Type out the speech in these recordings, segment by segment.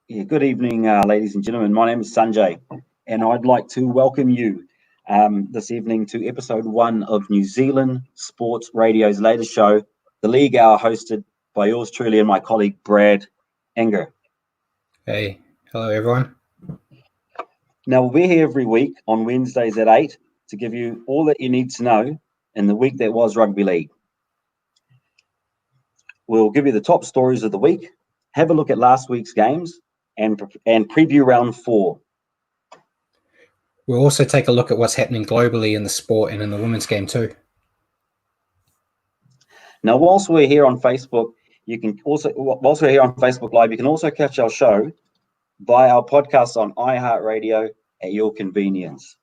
Yeah, good evening, ladies and gentlemen. My name is Sanjay, and I'd like to welcome you this evening to episode one of New Zealand Sports Radio's latest show, The League Hour, hosted by yours truly and my colleague Brad Enger. Hey, hello everyone. Now, we're here every week on Wednesdays at 8 to give you all that you need to know in the week that was rugby league. We'll give you the top stories of the week, have a look at last week's games, and preview round 4. We'll also take a look at what's happening globally in the sport and in the women's game too. Now, whilst we're here on Facebook Live, you can also catch our show via our podcast on iHeartRadio at your convenience.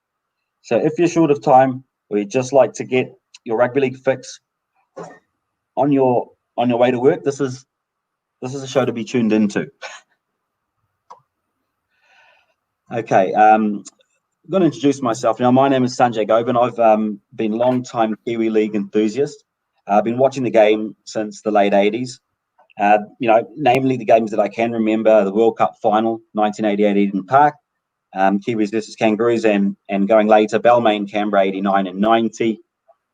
So if you're short of time or you'd just like to get your rugby league fix on your way to work, this is a show to be tuned into. Okay, I'm going to introduce myself now. My name is Sanjay Goban. I've been a long-time Kiwi League enthusiast. I've been watching the game since the late 80s. Namely the games that I can remember: the World Cup final, 1988 Eden Park, Kiwis versus Kangaroos, and going later, Balmain, Canberra, 89 and 90,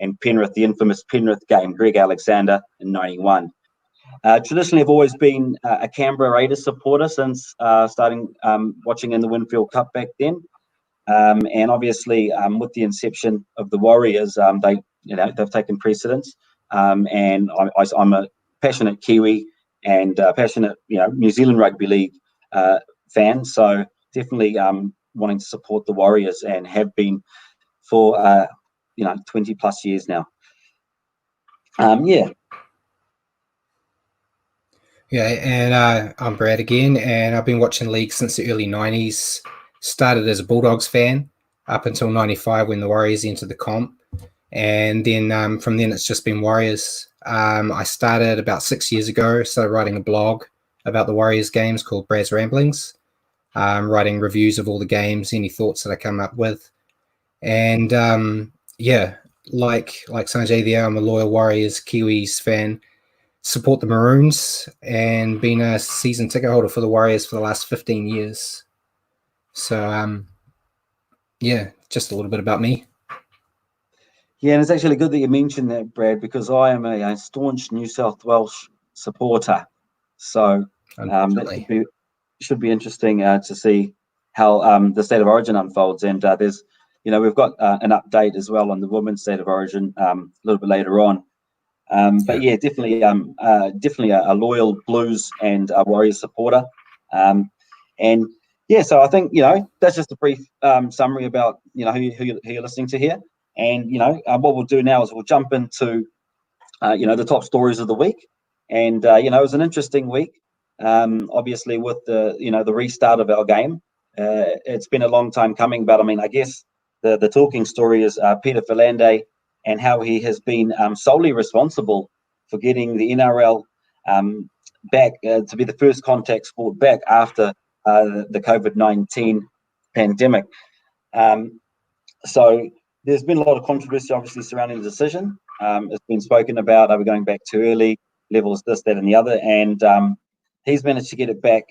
and Penrith, the infamous Penrith game, Greg Alexander in 91. Traditionally, I've always been a Canberra Raiders supporter since starting watching in the Winfield Cup back then. And obviously, with the inception of the Warriors, they've taken precedence. And I'm a passionate Kiwi and passionate, New Zealand Rugby League fan. So definitely wanting to support the Warriors and have been for 20 plus years now. Yeah, and I'm Brad again, and I've been watching league since the early 90s. Started as a Bulldogs fan up until 95 when the Warriors entered the comp. And then from then it's just been Warriors. I started about 6 years ago, started writing a blog about the Warriors games called Brad's Ramblings, writing reviews of all the games, any thoughts that I come up with. And like Sanjay there, I'm a loyal Warriors Kiwis fan. Support the Maroons and been a season ticket holder for the Warriors for the last 15 years. So, just a little bit about me. Yeah, and it's actually good that you mentioned that, Brad, because I am a staunch New South Wales supporter. So that should be interesting to see how the State of Origin unfolds. And we've got an update as well on the Women's State of Origin a little bit later on. But yeah, definitely a loyal Blues and Warriors supporter. So I think that's just a brief summary about who you're listening to here. And what we'll do now is we'll jump into the top stories of the week. And it was an interesting week. Obviously, with the restart of our game, it's been a long time coming. But I mean, I guess the talking story is Peter Philander and how he has been solely responsible for getting the NRL back to be the first contact sport back after the COVID-19 pandemic. So there's been a lot of controversy, obviously, surrounding the decision. It's been spoken about, are we going back too early, levels this, that, and the other. And he's managed to get it back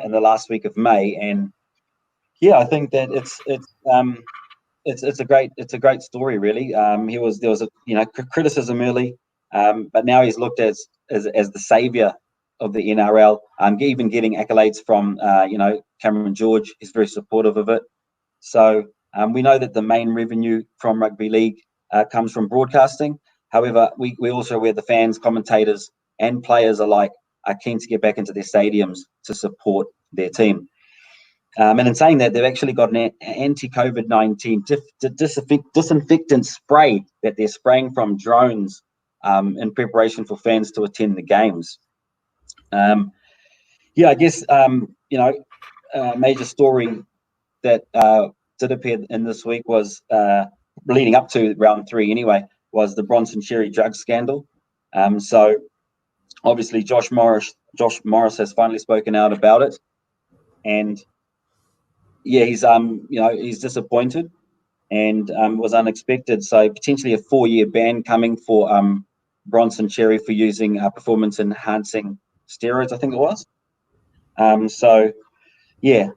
in the last week of May. And yeah, I think that it's a great story, really. There was criticism early, but now he's looked as the savior of the NRL. Even getting accolades from Cameron George. He's very supportive of it. So we know that the main revenue from rugby league comes from broadcasting. However, we also aware the fans, commentators, and players alike are keen to get back into their stadiums to support their team. And in saying that, they've actually got an anti-COVID-19 disinfectant spray that they're spraying from drones in preparation for fans to attend the games. I guess, a major story that did appear in this week was, leading up to round 3 anyway, was the Bronson Xerri drug scandal. So obviously Josh Morris has finally spoken out about it. And yeah, he's disappointed and was unexpected. So potentially a 4-year ban coming for Bronson Xerri for using performance enhancing steroids, I think it was. So yeah,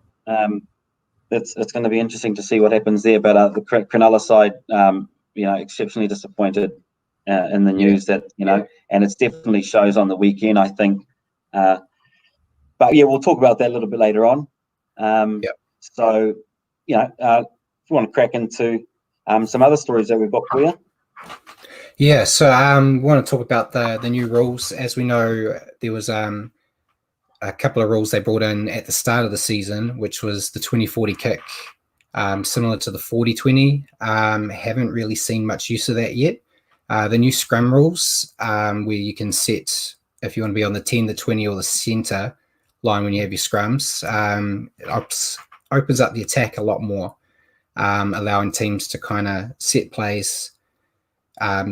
it's going to be interesting to see what happens there. But the Cronulla side, exceptionally disappointed in the Yeah. news that and it definitely shows on the weekend, I think. But yeah, we'll talk about that a little bit later on. Yeah. So, if you want to crack into some other stories that we've got for you. Yeah, so we want to talk about the new rules. As we know, there was a couple of rules they brought in at the start of the season, which was the 20-40 kick, similar to the 40-20. Haven't really seen much use of that yet. The new scrum rules, where you can set if you want to be on the 10, the 20, or the centre line when you have your scrums, it opens up the attack a lot more, allowing teams to kind of set plays,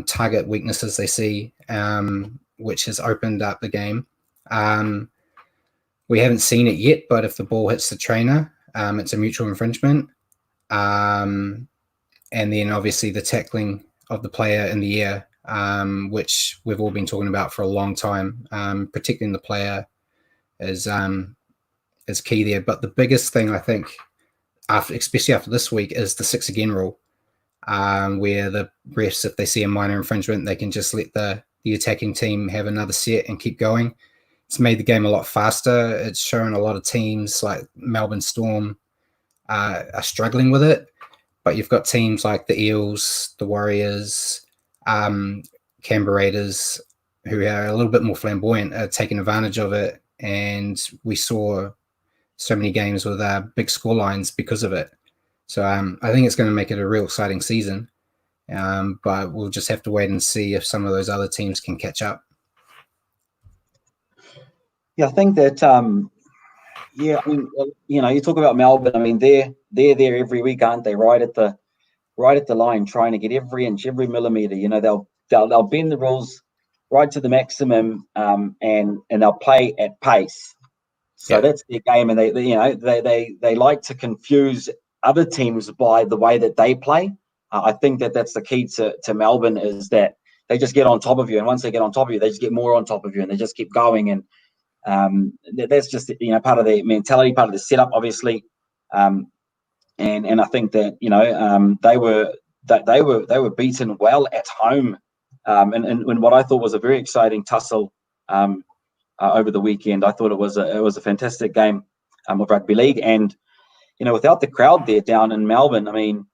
target weaknesses they see, which has opened up the game. We haven't seen it yet, but if the ball hits the trainer, it's a mutual infringement. And then obviously the tackling of the player in the air, which we've all been talking about for a long time. Protecting the player is key there. But the biggest thing I think, especially after this week, is the 6 again rule, where the refs, if they see a minor infringement, they can just let the attacking team have another set and keep going. It's made the game a lot faster. It's shown a lot of teams like Melbourne Storm are struggling with it, but you've got teams like the Eels, the Warriors, Canberra Raiders, who are a little bit more flamboyant, are taking advantage of it. And we saw so many games with big score lines because of it. So I think it's going to make it a real exciting season. But we'll just have to wait and see if some of those other teams can catch up. Yeah, I think that. I mean, you talk about Melbourne. I mean, they're there every week, aren't they? Right at the line, trying to get every inch, every millimeter. They'll bend the rules right to the maximum, and they'll play at pace. So that's their game, and they like to confuse other teams by the way that they play. I think that's the key to Melbourne, is that they just get on top of you, and once they get on top of you, they just get more on top of you, and they just keep going. And that's just part of their mentality, part of the setup, obviously. And I think that they were beaten well at home, and what I thought was a very exciting tussle over the weekend. I thought it was a fantastic game of rugby league, and without the crowd there down in Melbourne, I mean,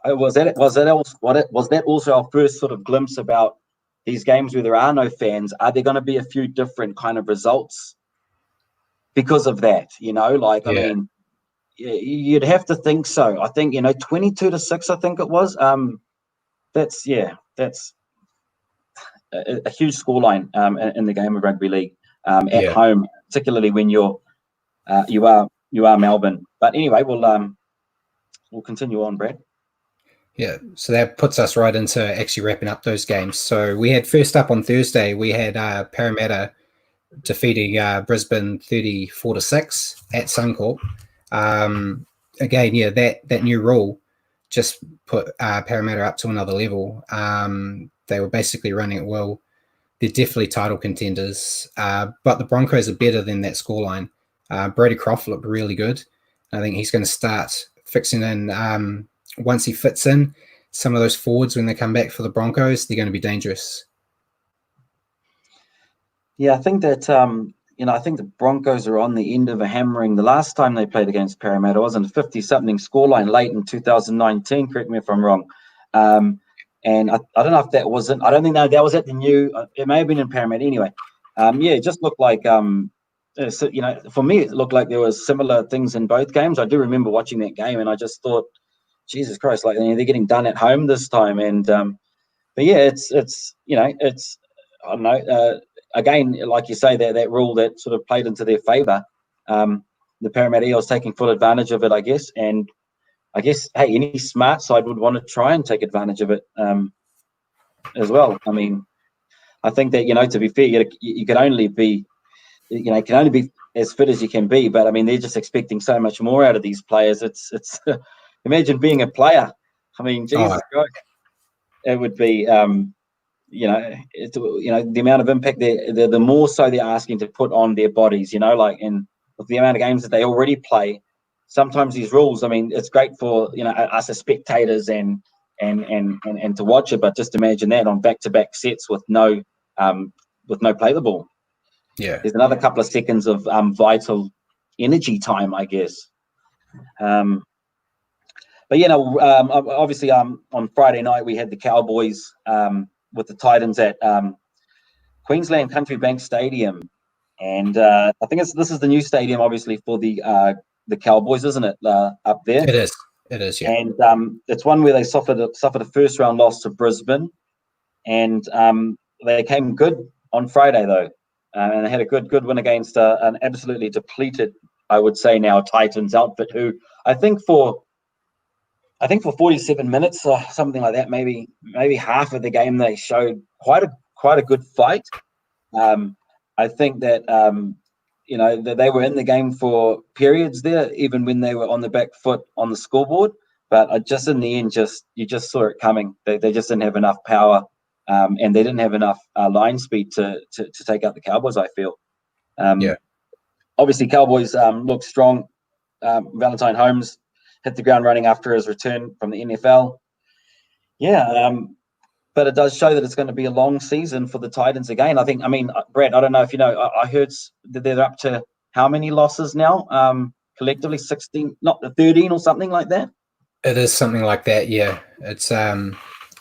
was that also our first sort of glimpse about these games where there are no fans? Are there going to be a few different kind of results because of that? I mean, you'd have to think so. I think 22-6. I think it was. That's a huge scoreline in the game of rugby league at home, particularly when you are Melbourne. But anyway, we'll continue on, Brad. Yeah, so that puts us right into actually wrapping up those games. So we had, first up on Thursday, we had Parramatta defeating Brisbane 34-6 at Suncorp. Again, that new rule just put Parramatta up to another level. They were basically running it well. They're definitely title contenders, but the Broncos are better than that scoreline. Brady Croft looked really good. I think he's going to start fixing in. Once he fits in, some of those forwards, when they come back for the Broncos, they're going to be dangerous. Yeah, I think that I think the Broncos are on the end of a hammering. The last time they played against Parramatta was in a 50-something scoreline late in 2019. Correct me if I'm wrong. And I don't know if that wasn't. I don't think that was at the new. It may have been in Parramatta anyway. It just looked like for me, it looked like there was similar things in both games. I do remember watching that game, and I just thought, Jesus Christ, like they're getting done at home this time. And but yeah, it's I don't know. Again, like you say, that rule that sort of played into their favour. The Parramatta Eels taking full advantage of it, I guess. And I guess, hey, any smart side would want to try and take advantage of it as well. I mean, I think that to be fair, you can only be as fit as you can be. But I mean, they're just expecting so much more out of these players. It's imagine being a player. I mean, Jesus Christ, it would be. The amount of impact the more so they're asking to put on their bodies, and with the amount of games that they already play, sometimes these rules, I mean, it's great for us as spectators and to watch it, but just imagine that on back-to-back sets with no play the ball. Yeah. There's another couple of seconds of vital energy time, I guess. But obviously, on Friday night we had the Cowboys with the Titans at Queensland Country Bank Stadium, and I think this is the new stadium, obviously, for the Cowboys, isn't it? Up there, It is. It is, yeah. And it's one where they suffered a first round loss to Brisbane, and they came good on Friday though, and they had a good win against an absolutely depleted, I would say now, Titans outfit, who I think for 47 minutes or something like that, maybe half of the game, they showed quite a good fight. I think that that they were in the game for periods there, even when they were on the back foot on the scoreboard. But just in the end, you just saw it coming. They just didn't have enough power, and they didn't have enough line speed to take out the Cowboys, I feel. Yeah. Obviously, Cowboys look strong. Valentine Holmes hit the ground running after his return from the NFL. But it does show that it's going to be a long season for the Titans again. I mean, Brett, I don't know if you know, I heard that they're up to how many losses now? Collectively 16, not 13 or something like that. It is something like that, yeah. It's so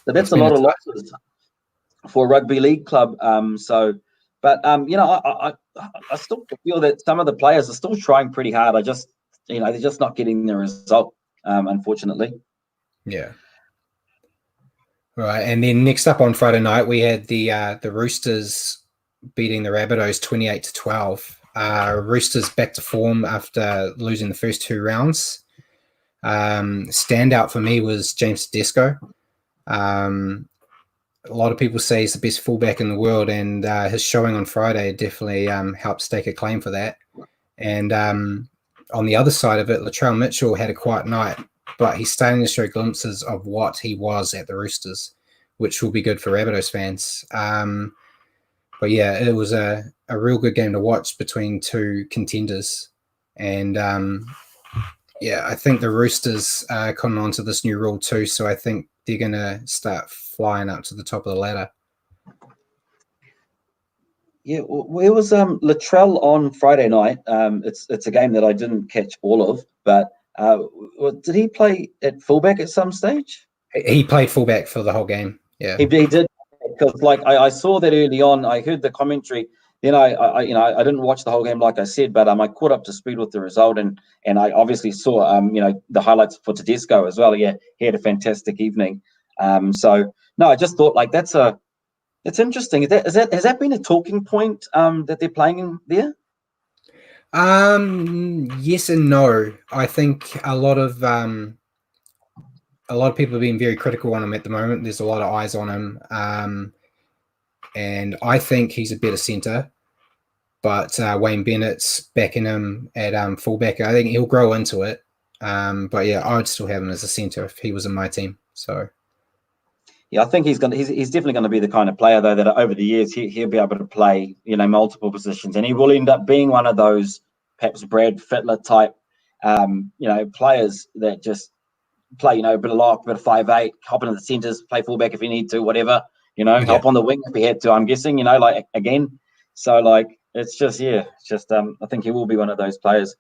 that's a lot of losses for a rugby league club. I still feel that some of the players are still trying pretty hard. They're just not getting the result, unfortunately. Yeah. Right, and then next up on Friday night, we had the Roosters beating the Rabbitohs 28-12. Roosters back to form after losing the first two rounds. Standout for me was James Tedesco. A lot of people say he's the best fullback in the world, and his showing on Friday definitely helped stake a claim for that. And on the other side of it, Latrell Mitchell had a quiet night, but he's starting to show glimpses of what he was at the Roosters, which will be good for Rabbitohs fans. But yeah, it was a real good game to watch between two contenders. And I think the Roosters are coming on to this new rule too, so I think they're going to start flying up to the top of the ladder. Yeah, where was Latrell on Friday night? It's a game that I didn't catch all of, but did he play at fullback at some stage? He played fullback for the whole game. Yeah, he did, because I saw that early on. I heard the commentary. I didn't watch the whole game, like I said, but I caught up to speed with the result, and I obviously saw the highlights for Tedesco as well. Yeah, he had a fantastic evening. I just thought it's interesting. Has that been a talking point that they're playing in there? Yes and no. I think a lot of people have been very critical on him at the moment. There's a lot of eyes on him, and I think he's a better centre. But Wayne Bennett's backing him at fullback. I think he'll grow into it. But yeah, I would still have him as a centre if he was in my team. So. Yeah, I think he's definitely going to be the kind of player, though, that over the years he'll be able to play, multiple positions, and he will end up being one of those perhaps Brad Fittler type, players that just play, a bit of lock, a bit of 5'8", hop into the centres, play fullback if you need to, whatever, help on the wing if he had to. I'm guessing, again. So it's just I think he will be one of those players.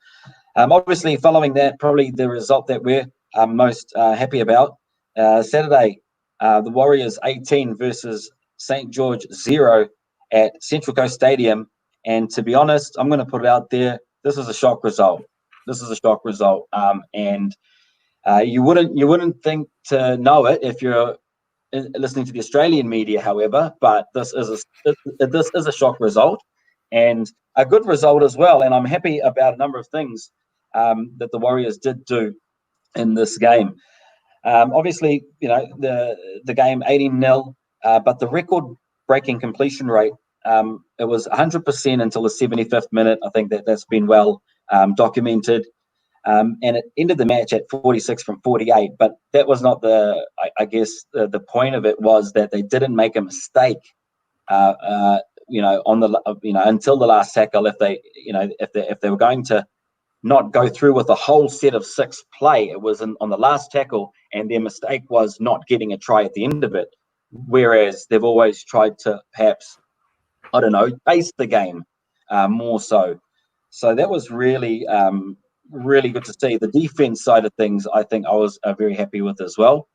Obviously, following that, probably the result that we're most happy about Saturday. The Warriors 18 versus St. George 0 at Central Coast Stadium. And to be honest, I'm going to put it out there. This is a shock result. And you wouldn't think to know it if you're listening to the Australian media, however. But this is a shock result, and a good result as well. And I'm happy about a number of things that the Warriors did do in this game. Obviously, the game 18-0, but the record-breaking completion rate, it was 100% until the 75th minute. I think that's been well documented. And it ended the match at 46 from 48, but that was not I guess the point of it was that they didn't make a mistake on the until the last tackle, if they were going to not go through with a whole set of 6 play, it was on the last tackle, and their mistake was not getting a try at the end of it. Whereas they've always tried to perhaps, I don't know, base the game more so. So that was really, really good to see. The defense side of things, I think I was very happy with as well.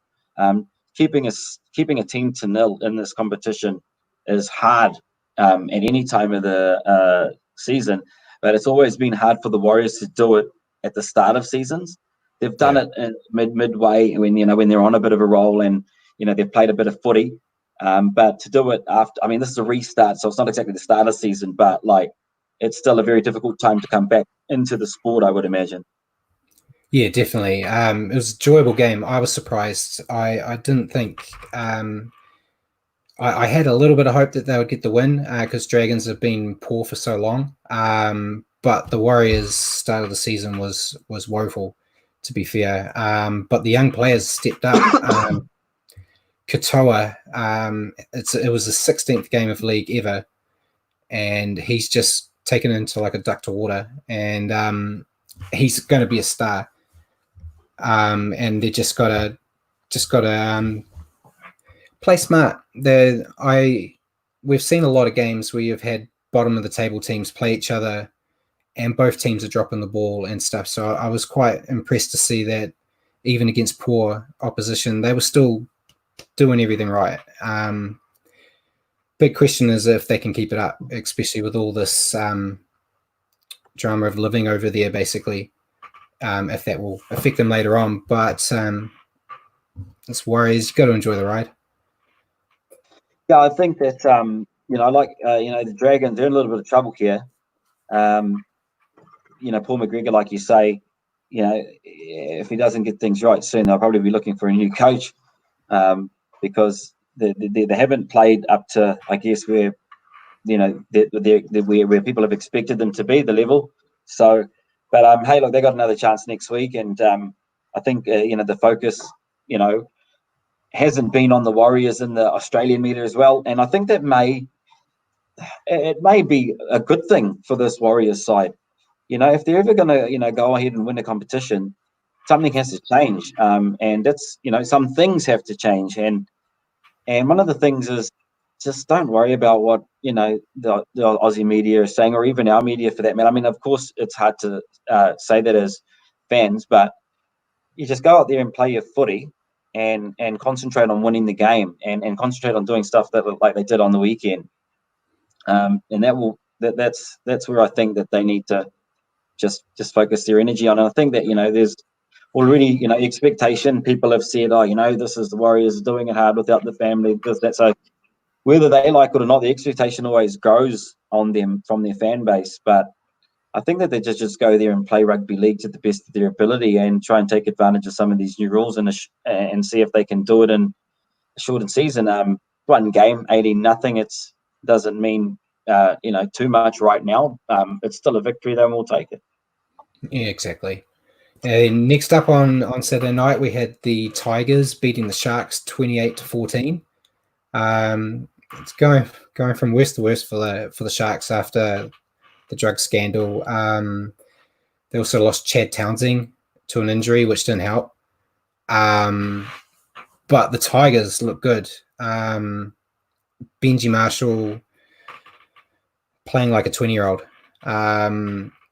Keeping a team to nil in this competition is hard at any time of the season, but it's always been hard for the Warriors to do it at the start of seasons. They've done it in midway when they're on a bit of a roll and they've played a bit of footy. But to do it after, I mean, this is a restart, so it's not exactly the start of the season, but it's still a very difficult time to come back into the sport, I would imagine. Yeah, definitely. It was an enjoyable game. I was surprised. I didn't think. I had a little bit of hope that they would get the win because Dragons have been poor for so long. But the Warriors' start of the season was woeful, to be fair. But the young players stepped up. Katoa, it was the 16th game of league ever, and he's just taken into like a duck to water, and he's going to be a star. And they just gotta play smart. We've seen a lot of games where you've had bottom of the table teams play each other, and both teams are dropping the ball and stuff. So I was quite impressed to see that even against poor opposition, they were still doing everything right. Big question is if they can keep it up, especially with all this drama of living over there, basically, if that will affect them later on. But it's Warriors, you've got to enjoy the ride. Yeah, I think that the Dragons, they're in a little bit of trouble here. Paul McGregor, like you say, if he doesn't get things right soon, they'll probably be looking for a new coach because they haven't played up to, I guess, where where people have expected them to be, the level. So, but hey, look, they got another chance next week, and I think the focus, hasn't been on the Warriors in the Australian media as well, and I think that may be a good thing for this Warriors side. If they're ever going to go ahead and win a competition, something has to change, and it's some things have to change, and one of the things is just don't worry about what the Aussie media is saying, or even our media for that matter. I mean, of course, it's hard to say that as fans, but you just go out there and play your footy and concentrate on winning the game and concentrate on doing stuff that like they did on the weekend. And that's where I think that they need to just focus their energy on. And I think that there's already expectation. People have said, this is the Warriors doing it hard without the family, this, that. So whether they like it or not, the expectation always grows on them from their fan base. But I think that they just go there and play rugby league to the best of their ability and try and take advantage of some of these new rules and see if they can do it in a shortened season. One game, 18-0. It doesn't mean too much right now. It's still a victory, though, and we'll take it. Yeah, exactly. And next up on Saturday night, we had the Tigers beating the Sharks 28-14. It's going from worst to worst for the Sharks after the drug scandal. They also lost Chad Townsend to an injury, which didn't help. But the Tigers look good. Benji Marshall playing like a 20-year-old.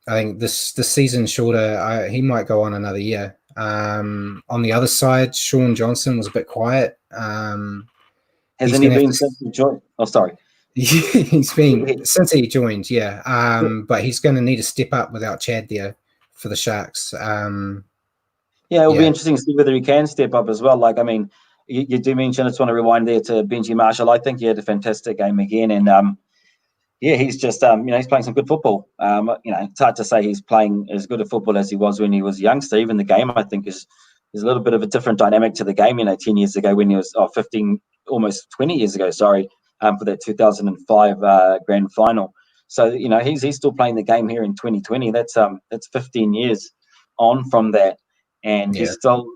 I think this season shorter, he might go on another year. On the other side, Sean Johnson was a bit quiet. Hasn't he been since he joined? Oh, sorry. He's been since he joined, yeah. But he's going to need to step up without Chad there for the Sharks. It'll be interesting to see whether he can step up as well. Like, I mean, you do mention, I just want to rewind there to Benji Marshall. I think he had a fantastic game again, and he's just he's playing some good football. It's hard to say he's playing as good a football as he was when he was a youngster. Even the game, I think, is a little bit of a different dynamic to the game. 10 years ago when he was 15, almost 20 years ago. Sorry. For that 2005 grand final. So he's still playing the game here in 2020. That's 15 years on from that, and he's still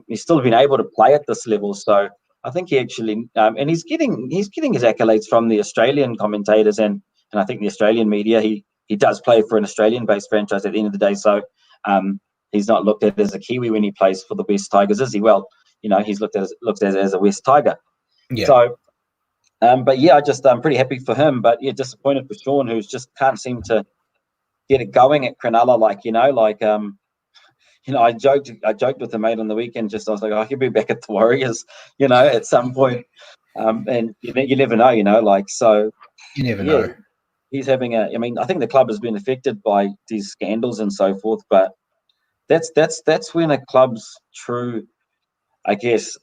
been able to play at this level. So I think he actually, and he's getting his accolades from the Australian commentators and I think the Australian media. He does play for an Australian-based franchise at the end of the day, so he's not looked at as a Kiwi when he plays for the West Tigers, is he? Well, he's looked at as a West Tiger. Yeah. So, but yeah, I'm pretty happy for him. But yeah, disappointed for Sean, who's just can't seem to get it going at Cronulla. I joked with a mate on the weekend. I was like, oh, he'll be back at the Warriors, at some point. And you never know, so. You never Yeah, know. he's having I think the club has been affected by these scandals and so forth, but that's when a club's true, I guess,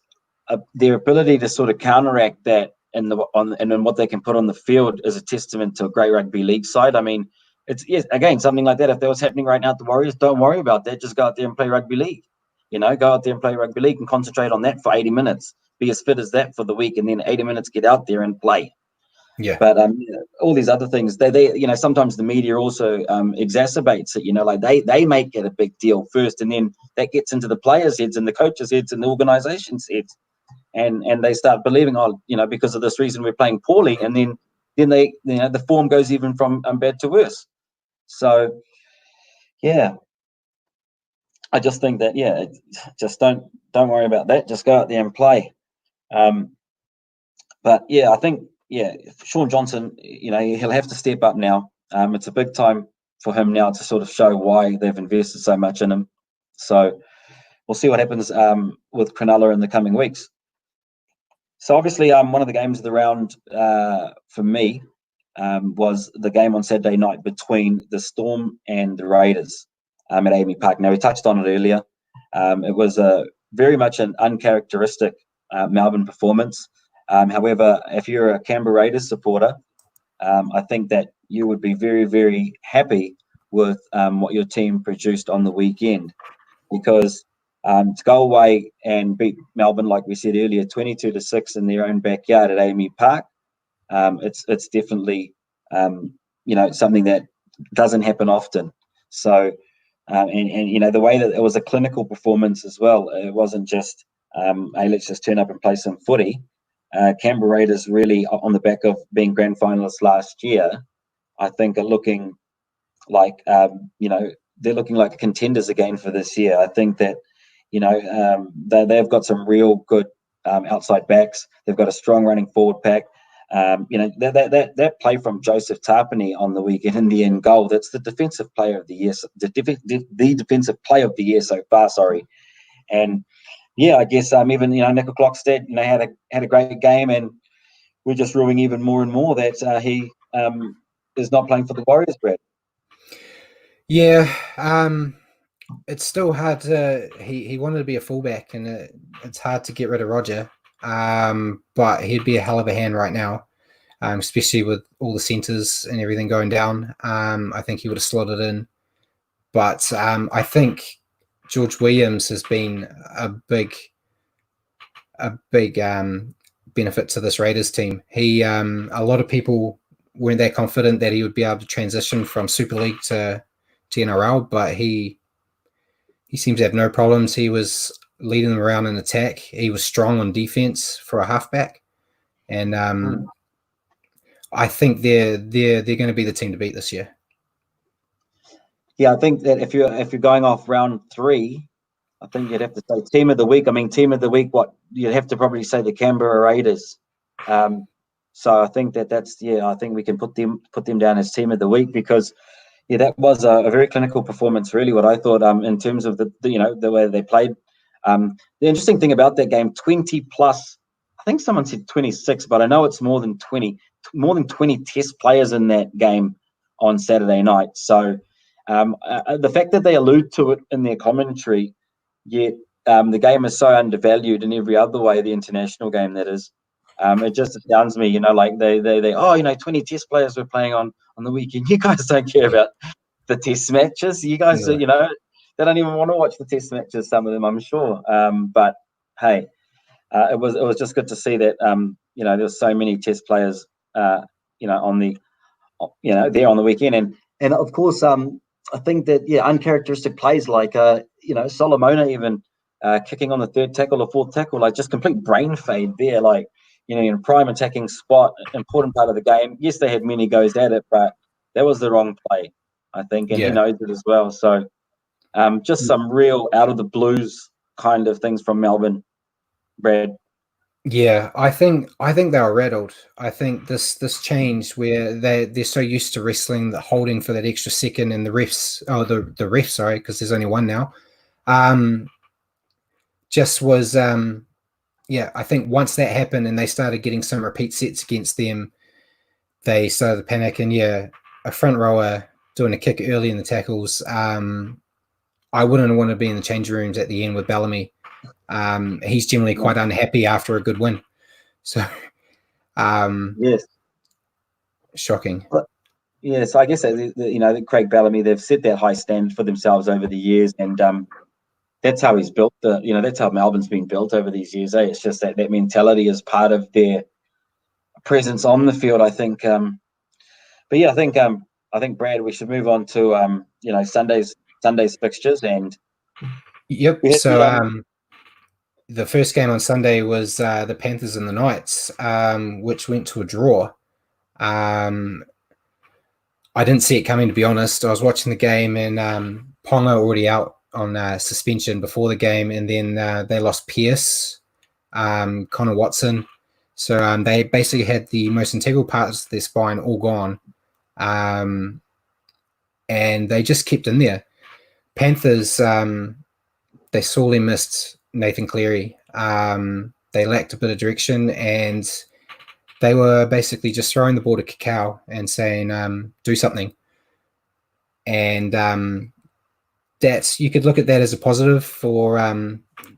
their ability to sort of counteract that and then what they can put on the field is a testament to a great rugby league side. I mean, it's again something like that. If that was happening right now at the Warriors, don't worry about that. Just go out there and play rugby league. Go out there and play rugby league and concentrate on that for 80 minutes. Be as fit as that for the week, and then 80 minutes get out there and play. Yeah. But all these other things, they sometimes the media also exacerbates it. They make it a big deal first, and then that gets into the players' heads and the coaches' heads and the organisation's heads, and they start believing, because of this reason we're playing poorly, and then they the form goes even from bad to worse. So yeah, I just think that just don't worry about that. Just go out there and play. But yeah, I think. Yeah, Sean Johnson, he'll have to step up now. It's a big time for him now to sort of show why they've invested so much in him. So we'll see what happens with Cronulla in the coming weeks. So obviously, one of the games of the round for me was the game on Saturday night between the Storm and the Raiders at AAMI Park. Now, we touched on it earlier. It was very much an uncharacteristic Melbourne performance. However, if you're a Canberra Raiders supporter, I think that you would be very, very happy with what your team produced on the weekend, because to go away and beat Melbourne, like we said earlier, 22-6 in their own backyard at AAMI Park, it's definitely something that doesn't happen often. So, and the way that it was a clinical performance as well. It wasn't just hey, let's just turn up and play some footy. Canberra Raiders really, on the back of being grand finalists last year, I think are looking like they're looking like contenders again for this year. I think that they've got some real good outside backs. They've got a strong running forward pack. That play from Joseph Tarpany on the weekend in the end goal, that's the defensive player of the year, the defensive play of the year so far. Sorry, and. Yeah, I guess even Nico Klockstedt had a great game, and we're just ruling even more and more that he is not playing for the Warriors, Brad. Yeah, it's still hard to. He wanted to be a fullback, and it's hard to get rid of Roger. But he'd be a hell of a hand right now, especially with all the centres and everything going down. I think he would have slotted in, but I think George Williams has been a big benefit to this Raiders team. He a lot of people weren't that confident that he would be able to transition from Super League to NRL, but he seems to have no problems. He was leading them around in attack. He was strong on defense for a halfback, and I think they're going to be the team to beat this year. Yeah, I think that if you're going off round 3, I think you'd have to say team of the week. I mean, team of the week, what you'd have to probably say the Canberra Raiders. So I think I think we can put them down as team of the week, because that was a very clinical performance. Really, what I thought in terms of the way they played. The interesting thing about that game, 20 plus. I think someone said 26, but I know it's more than 20. More than 20 Test players in that game on Saturday night. So the fact that they allude to it in their commentary. Yet the game is so undervalued in every other way, the international game that is. It just astounds me, like they 20 Test players were playing on the weekend. You guys don't care about the Test matches. You guys, they don't even want to watch the Test matches. Some of them, I'm sure. But hey, it was just good to see that there's so many Test players, on the, there on the weekend, and of course, I think that uncharacteristic plays like Solomona even kicking on the third tackle or fourth tackle, like just complete brain fade there, like, in prime attacking spot, important part of the game. Yes, they had many goes at it, but that was the wrong play, I think, and he Yeah. knows it as well. So just some real out of the blues kind of things from Melbourne, Brad. Yeah, I think they were rattled. I think this change where they're so used to wrestling, the holding for that extra second, and the ref, sorry, because there's only one now. Just was yeah. I think once that happened and they started getting some repeat sets against them, they started to panic. And yeah, a front rower doing a kick early in the tackles. I wouldn't want to be in the changing rooms at the end with Bellamy. He's generally quite unhappy after a good win. So, Yes. shocking. Yes, I guess that Craig Bellamy, they've set that high standard for themselves over the years, and that's how he's built that's how Melbourne's been built over these years. It's just that mentality is part of their presence on the field, I think. But yeah, I think Brad, we should move on to Sunday's fixtures, and Yep. we had So the first game on Sunday was the Panthers and the Knights, which went to a draw. I didn't see it coming, to be honest. I was watching the game, and Ponga already out on suspension before the game, and then they lost Pierce, Connor Watson. So they basically had the most integral parts of their spine all gone, and they just kept in there. Panthers, they sorely missed Nathan Cleary. They lacked a bit of direction, and they were basically just throwing the ball to Cacao and saying, do something. And that's, you could look at that as a positive for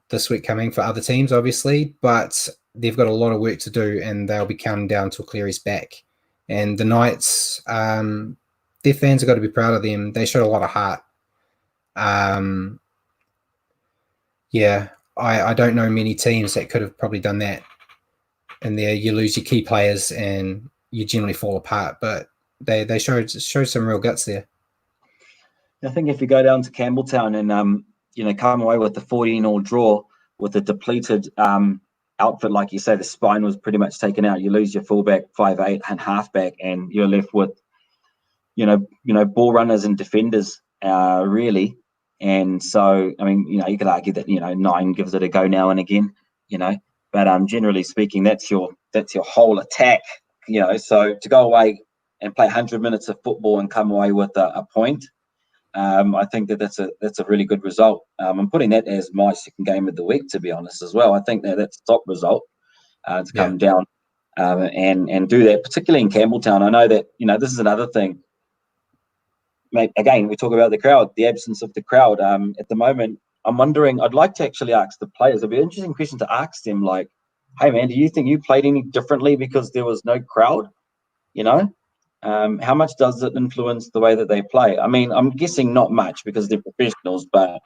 this week coming for other teams, obviously, but they've got a lot of work to do, and they'll be counting down till Cleary's back. And the Knights, their fans have got to be proud of them. They showed a lot of heart. Yeah, I don't know many teams that could have probably done that. And there you lose your key players and you generally fall apart. But they showed some real guts there. I think if you go down to Campbelltown and come away with the 14-all draw with a depleted outfit, like you say, the spine was pretty much taken out. You lose your fullback, 5'8", and halfback, and you're left with ball runners and defenders really. And so, I mean, you could argue that 9 gives it a go now and again, but generally speaking, that's your whole attack, So to go away and play 100 minutes of football and come away with a point, I think that's a really good result. I'm putting that as my second game of the week, to be honest, as well. I think that's a top result to come down and do that, particularly in Campbelltown. I know that this is another thing. Mate, again, we talk about the crowd, the absence of the crowd. At the moment, I'm wondering. I'd like to actually ask the players. It'd be an interesting question to ask them. Like, hey man, do you think you played any differently because there was no crowd? How much does it influence the way that they play? I mean, I'm guessing not much because they're professionals, but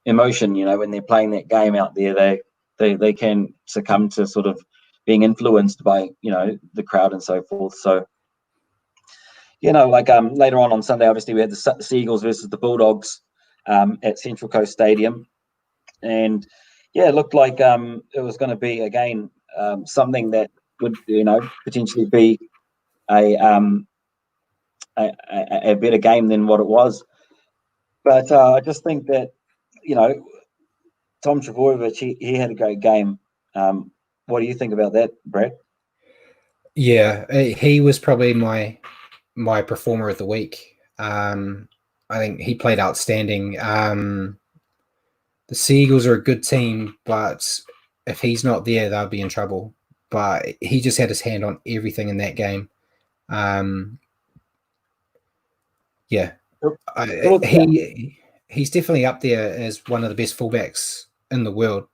emotion, when they're playing that game out there, they can succumb to sort of being influenced by, the crowd and so forth. So, later on Sunday, obviously we had the Seagulls versus the Bulldogs at Central Coast Stadium. And yeah, it looked like it was going to be, again, something that would, potentially be a better game than what it was. But I just think that, Tom Trbojevic, he had a great game. What do you think about that, Brett? Yeah, he was probably my performer of the week. I think he played outstanding. The Seagulls are a good team, but if he's not there, they'll be in trouble. But he just had his hand on everything in that game. Yeah, he's definitely up there as one of the best fullbacks in the world.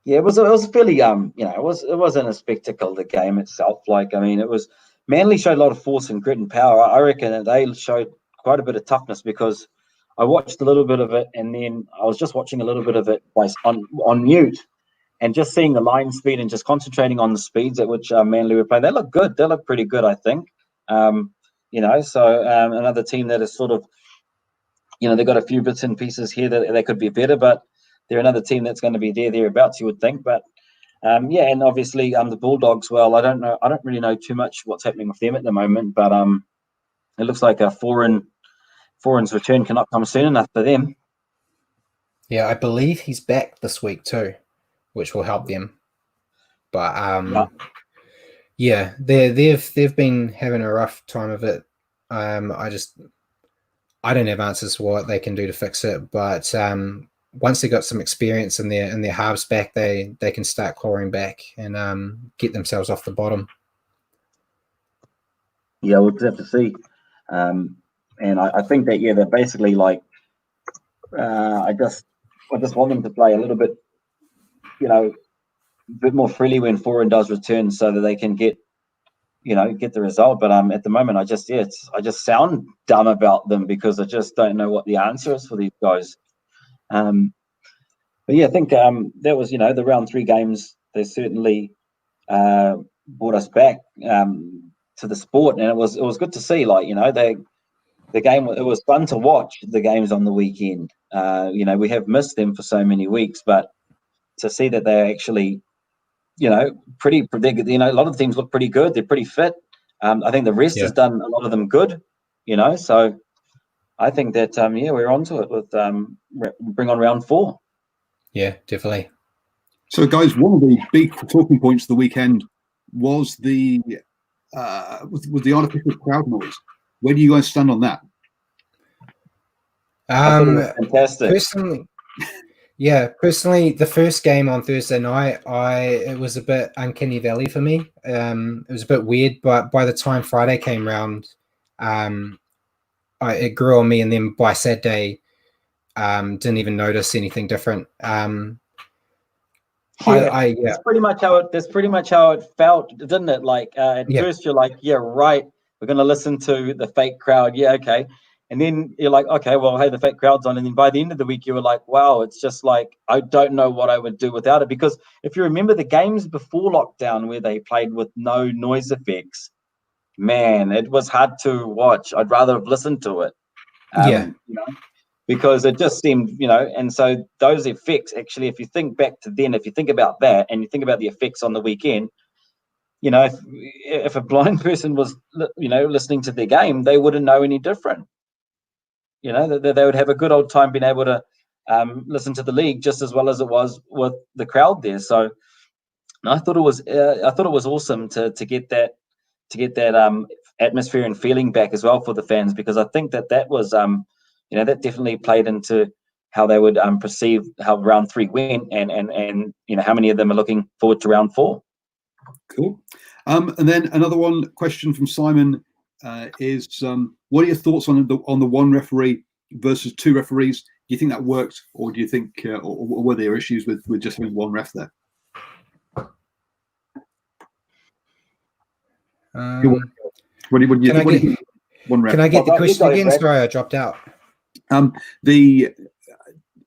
Yeah, it was a fairly it wasn't a spectacle, the game itself. Like, I mean, it was Manly showed a lot of force and grit and power. I reckon that they showed quite a bit of toughness, because I watched a little bit of it, and then I was just watching a little bit of it on mute, and just seeing the line speed and just concentrating on the speeds at which Manly were playing. They look good. They look pretty good, I think. So another team that is sort of, they've got a few bits and pieces here that they could be better, but they're another team that's going to be thereabouts, you would think. But yeah, and obviously the Bulldogs. Well, I don't know. I don't really know too much what's happening with them at the moment. But it looks like a foreign's return cannot come soon enough for them. Yeah, I believe he's back this week too, which will help them. But yeah, they've been having a rough time of it. I don't have answers for what they can do to fix it, but once they got some experience in their halves back, they can start clawing back and get themselves off the bottom. Yeah, we'll just have to see. And I think that they're basically like I just want them to play a little bit, a bit more freely when foreign does return, so that they can get the result. But at the moment, I just sound dumb about them because I just don't know what the answer is for these guys. But yeah, I think that was the round 3 games. They certainly brought us back to the sport, and it was good to see. Like the game, it was fun to watch the games on the weekend. We have missed them for so many weeks, but to see that they're actually pretty. A lot of the teams look pretty good. They're pretty fit. I think the rest has done a lot of them good. So I think that we're onto it with bring on round 4. Yeah, definitely. So, guys, one of the big talking points of the weekend was the artificial crowd noise. Where do you guys stand on that? I thought it was fantastic. Personally, the first game on Thursday night, it was a bit uncanny valley for me. It was a bit weird, but by the time Friday came round, it grew on me, and then by Saturday, didn't even notice anything different. That's pretty much how it felt, didn't it? Like at first you're like, yeah, right, we're going to listen to the fake crowd. Yeah, okay. And then you're like, okay, well, hey, the fake crowd's on. And then by the end of the week, you were like, wow, it's just like, I don't know what I would do without it. Because if you remember the games before lockdown where they played with no noise effects, man, it was hard to watch. I'd rather have listened to it. Because it just seemed, and so those effects, actually, if you think back to then, if you think about that and you think about the effects on the weekend, if a blind person was, listening to the game, they wouldn't know any different. They would have a good old time being able to listen to the league just as well as it was with the crowd there. So I thought it was awesome to get that atmosphere and feeling back as well for the fans, because I think that was that definitely played into how they would perceive how round 3 went, and how many of them are looking forward to round 4. Cool. And then another question from Simon is what are your thoughts on the one referee versus 2 referees? Do you think that worked, or do you think or were there issues with just having one ref there? What do you think? One ref. Can I get the question again? Sorry, I dropped out.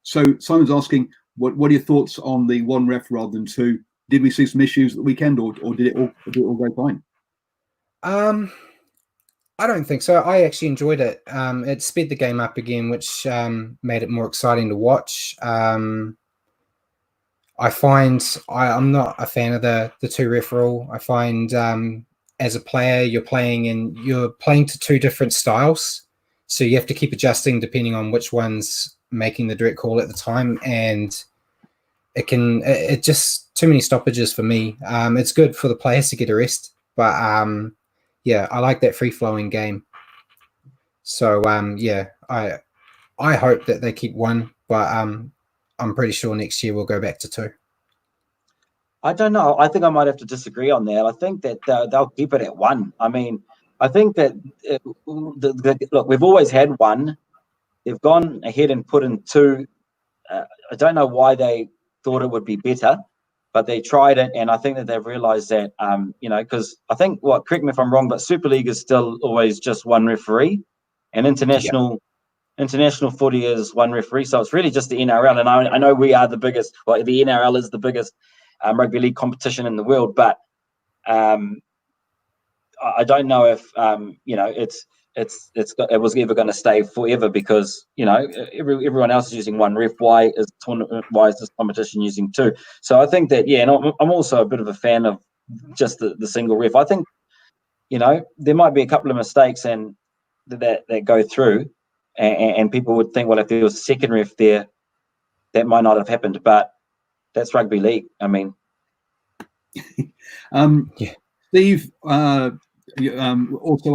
So Simon's asking, what are your thoughts on the one ref rather than 2? Did we see some issues at the weekend, or did it all go fine? I don't think so. I actually enjoyed it. It sped the game up again, which made it more exciting to watch. I find I'm not a fan of the 2 ref rule. I find as a player, you're playing to 2 different styles, so you have to keep adjusting depending on which one's making the direct call at the time, and it just too many stoppages for me. It's good for the players to get a rest, but I like that free-flowing game. So I hope that they keep 1, but I'm pretty sure next year we'll go back to 2. I don't know. I think I might have to disagree on that. I think that they'll keep it at 1. I mean, I think that look, we've always had 1. They've gone ahead and put in 2. I don't know why they thought it would be better, but they tried it, and I think that they've realised that, because I think, correct me if I'm wrong, but Super League is still always just 1 referee, and international footy is 1 referee. So it's really just the NRL, and I know we are the biggest. Well, the NRL is the biggest rugby league competition in the world, but I don't know if it was ever going to stay forever because everyone else is using one ref. Why is this competition using two? So I think that and I'm also a bit of a fan of just the single ref. I think there might be a couple of mistakes and that go through, and people would think, well, if there was a second ref there, that might not have happened. But that's rugby league. I mean, Steve also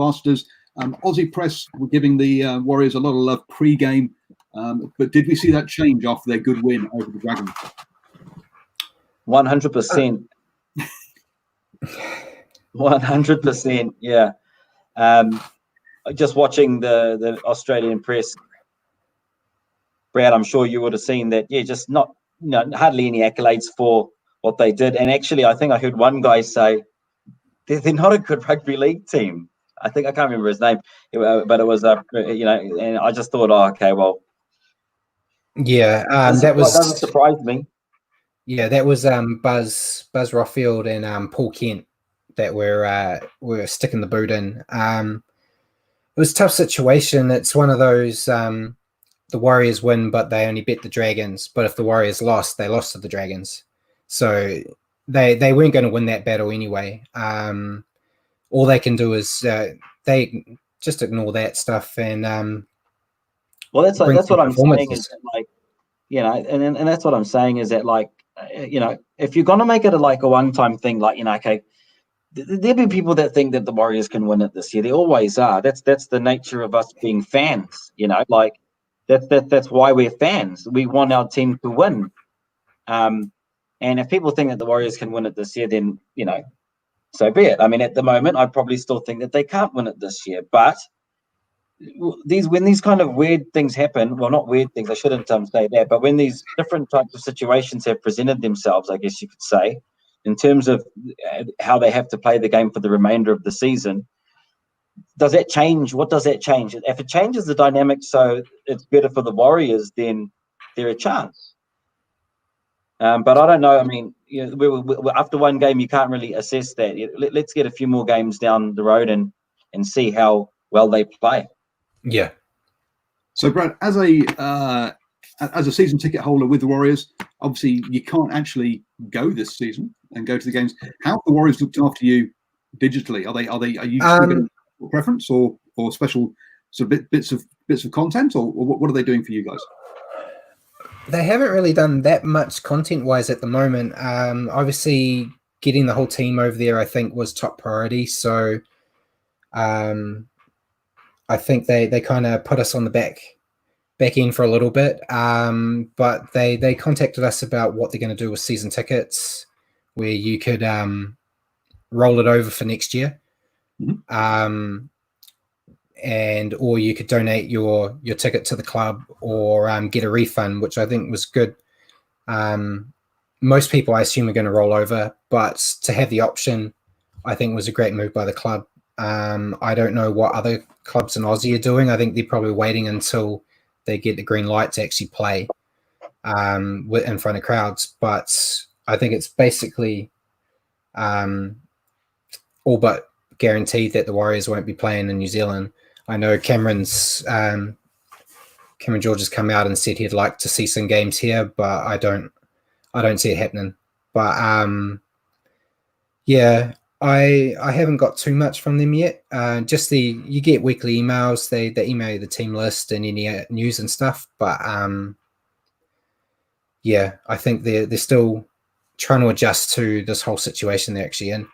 asked us. Aussie press were giving the Warriors a lot of love pre-game, but did we see that change after their good win over the Dragons? 100%. 100%. Yeah. Just watching the Australian press, Brad, I'm sure you would have seen that. Yeah, just not hardly any accolades for what they did. And actually, I think I heard one guy say they're not a good rugby league team. I can't remember his name, but it was and I just thought, oh, okay, well, yeah, that doesn't surprise me. Yeah, that was Buzz Rothfield and Paul Kent that were sticking the boot in. It was a tough situation. It's one of those the Warriors win, but they only bet the Dragons. But if the Warriors lost, they lost to the Dragons. So they weren't going to win that battle anyway. All they can do is they just ignore that stuff and well, that's what I'm saying is that, like, and that's what I'm saying is that, like, if you're gonna make it a one-time thing, like, okay, there'll be people that think that the Warriors can win it this year. There always are. That's the nature of us being fans. Like that's why we're fans. We want our team to win. And if people think that the Warriors can win it this year, then so be it. I mean, at the moment, I probably still think that they can't win it this year. But when these kind of weird things happen, well, not weird things, I shouldn't say that, but when these different types of situations have presented themselves, I guess you could say, in terms of how they have to play the game for the remainder of the season, does that change? What does that change? If it changes the dynamic so it's better for the Warriors, then they're a chance. But I don't know. I mean, after one game, you can't really assess that. Let's get a few more games down the road and see how well they play. Yeah. So, Brad, as a season ticket holder with the Warriors, obviously you can't actually go this season and go to the games. How have the Warriors looked after you digitally? Are you still getting a preference or special sort of bits of content, or what are they doing for you guys? They haven't really done that much content-wise at the moment. Obviously, getting the whole team over there, I think, was top priority. So, I think they kind of put us on the back end for a little bit. But they contacted us about what they're going to do with season tickets, where you could roll it over for next year. Mm-hmm. Or you could donate your ticket to the club or get a refund, which I think was good. Most people, I assume, are going to roll over, but to have the option, I think was a great move by the club. I don't know what other clubs in Aussie are doing. I think they're probably waiting until they get the green light to actually play in front of crowds. But I think it's basically all but guaranteed that the Warriors won't be playing in New Zealand. I know Cameron George has come out and said he'd like to see some games here, but I don't see it happening. But yeah, I haven't got too much from them yet. Just you get weekly emails. They email you the team list and any news and stuff. But yeah, I think they're still trying to adjust to this whole situation they're actually in.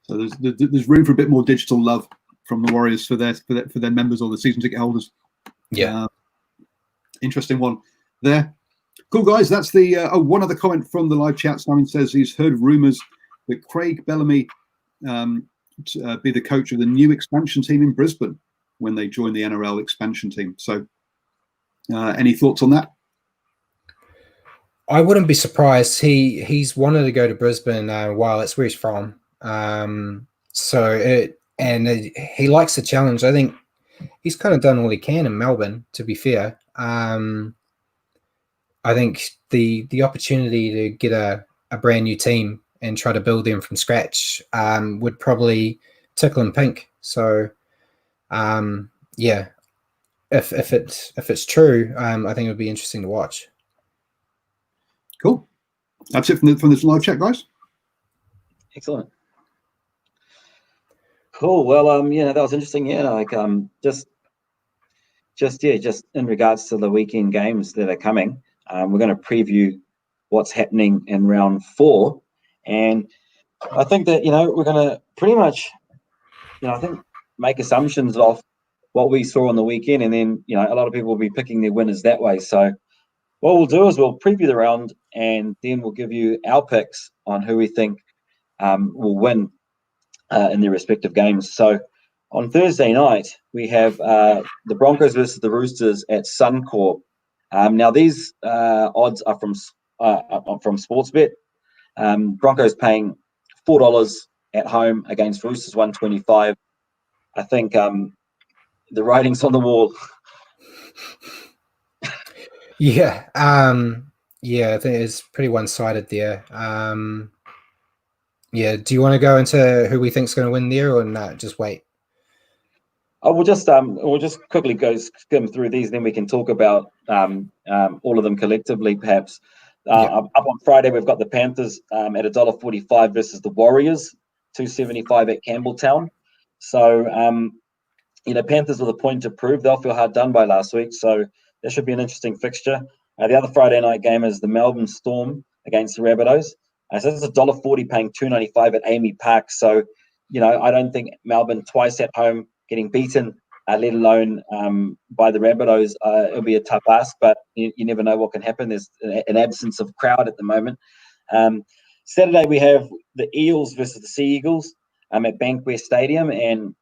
So there's room for a bit more digital love from the Warriors for their members or the season ticket holders. Yeah, interesting one there. Cool, guys. That's the one other comment from the live chat. Simon says he's heard rumours that Craig Bellamy be the coach of the new expansion team in Brisbane when they join the NRL expansion team. So, any thoughts on that? I wouldn't be surprised. He's wanted to go to Brisbane while it's where he's from. He likes the challenge. I think he's kind of done all he can in Melbourne, to be fair. I think the opportunity to get a brand new team and try to build them from scratch would probably tickle him pink. So yeah, if it's true, I think it would be interesting to watch. Cool. That's it from this live chat, guys. Excellent. Cool. Well, that was interesting. Yeah, like just in regards to the weekend games that are coming, we're going to preview what's happening in round 4, and I think that we're going to pretty much I think make assumptions of what we saw on the weekend, and then a lot of people will be picking their winners that way. So what we'll do is we'll preview the round, and then we'll give you our picks on who we think will win in their respective games. So on Thursday night, we have the Broncos versus the Roosters at Suncorp. Now these odds are from Sportsbet. Broncos paying $4 at home against Roosters 125. I think the writing's on the wall. Yeah, I think it's pretty one-sided there. Yeah, do you want to go into who we think's going to win there, or not? Just wait. Oh, we'll just quickly go skim through these, then we can talk about all of them collectively, perhaps. Up on Friday, we've got the Panthers at $1.45 versus the Warriors, $2.75 at Campbelltown. So, Panthers with a point to prove. They'll feel hard done by last week, so that should be an interesting fixture. The other Friday night game is the Melbourne Storm against the Rabbitohs. So this is $1.40 paying $2.95 at Amy Park. So, I don't think Melbourne twice at home getting beaten, let alone by the Rabbitohs, it'll be a tough ask, but you never know what can happen. There's an absence of crowd at the moment. Saturday, we have the Eels versus the Sea Eagles at Bankwest Stadium, and